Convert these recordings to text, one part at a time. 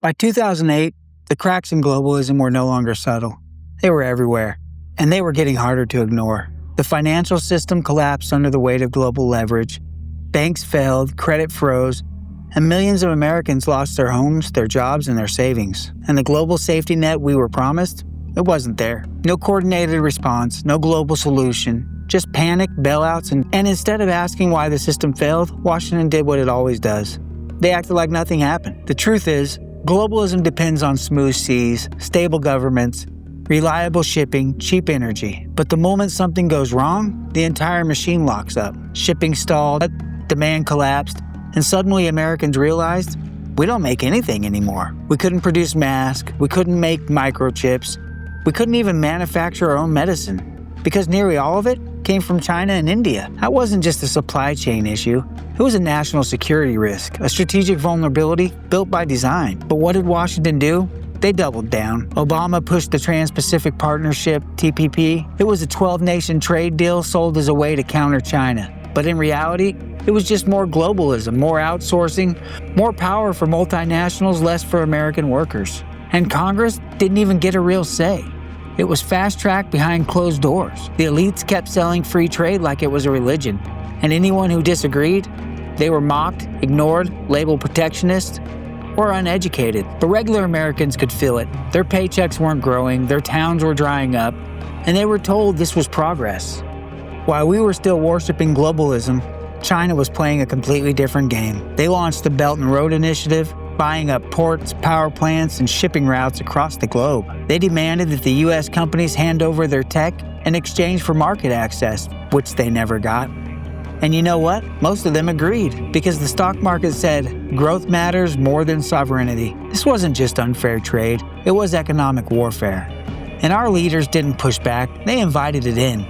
By 2008, the cracks in globalism were no longer subtle. They were everywhere, and they were getting harder to ignore. The financial system collapsed under the weight of global leverage. Banks failed, credit froze, and millions of Americans lost their homes, their jobs, and their savings. And the global safety net we were promised? It wasn't there. No coordinated response, no global solution, just panic, bailouts, and instead of asking why the system failed, Washington did what it always does. They acted like nothing happened. The truth is, globalism depends on smooth seas, stable governments, reliable shipping, cheap energy. But the moment something goes wrong, the entire machine locks up. Shipping stalled, demand collapsed, and suddenly Americans realized we don't make anything anymore. We couldn't produce masks, we couldn't make microchips, we couldn't even manufacture our own medicine, because nearly all of it came from China and India. That wasn't just a supply chain issue. It was a national security risk, a strategic vulnerability built by design. But what did Washington do? They doubled down. Obama pushed the Trans-Pacific Partnership, TPP. It was a 12-nation trade deal sold as a way to counter China. But in reality, it was just more globalism, more outsourcing, more power for multinationals, less for American workers. And Congress didn't even get a real say. It was fast-tracked behind closed doors. The elites kept selling free trade like it was a religion. And anyone who disagreed, they were mocked, ignored, labeled protectionist, or uneducated. But regular Americans could feel it. Their paychecks weren't growing, their towns were drying up, and they were told this was progress. While we were still worshiping globalism, China was playing a completely different game. They launched the Belt and Road Initiative, buying up ports, power plants, and shipping routes across the globe. They demanded that the U.S. companies hand over their tech in exchange for market access, which they never got. And you know what? Most of them agreed, because the stock market said growth matters more than sovereignty. This wasn't just unfair trade, it was economic warfare. And our leaders didn't push back, they invited it in.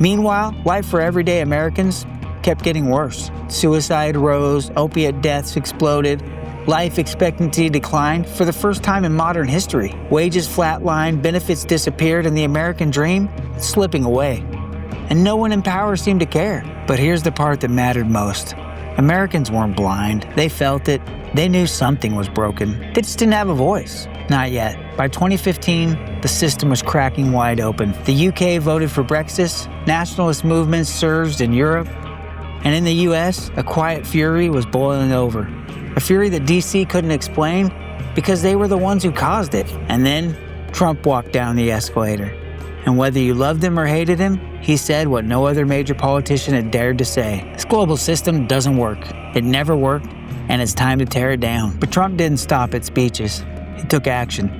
Meanwhile, life for everyday Americans kept getting worse. Suicide rose, opiate deaths exploded, life expectancy declined for the first time in modern history. Wages flatlined, benefits disappeared, and the American dream is slipping away. And no one in power seemed to care. But here's the part that mattered most. Americans weren't blind. They felt it. They knew something was broken. They just didn't have a voice. Not yet. By 2015, the system was cracking wide open. The UK voted for Brexit. Nationalist movements surged in Europe. And in the US, a quiet fury was boiling over. A fury that DC couldn't explain because they were the ones who caused it. And then Trump walked down the escalator. And whether you loved him or hated him, he said what no other major politician had dared to say. This global system doesn't work. It never worked, and it's time to tear it down. But Trump didn't stop at speeches. He took action.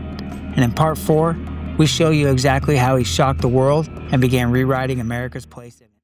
And in part 4, we show you exactly how he shocked the world and began rewriting America's place in it.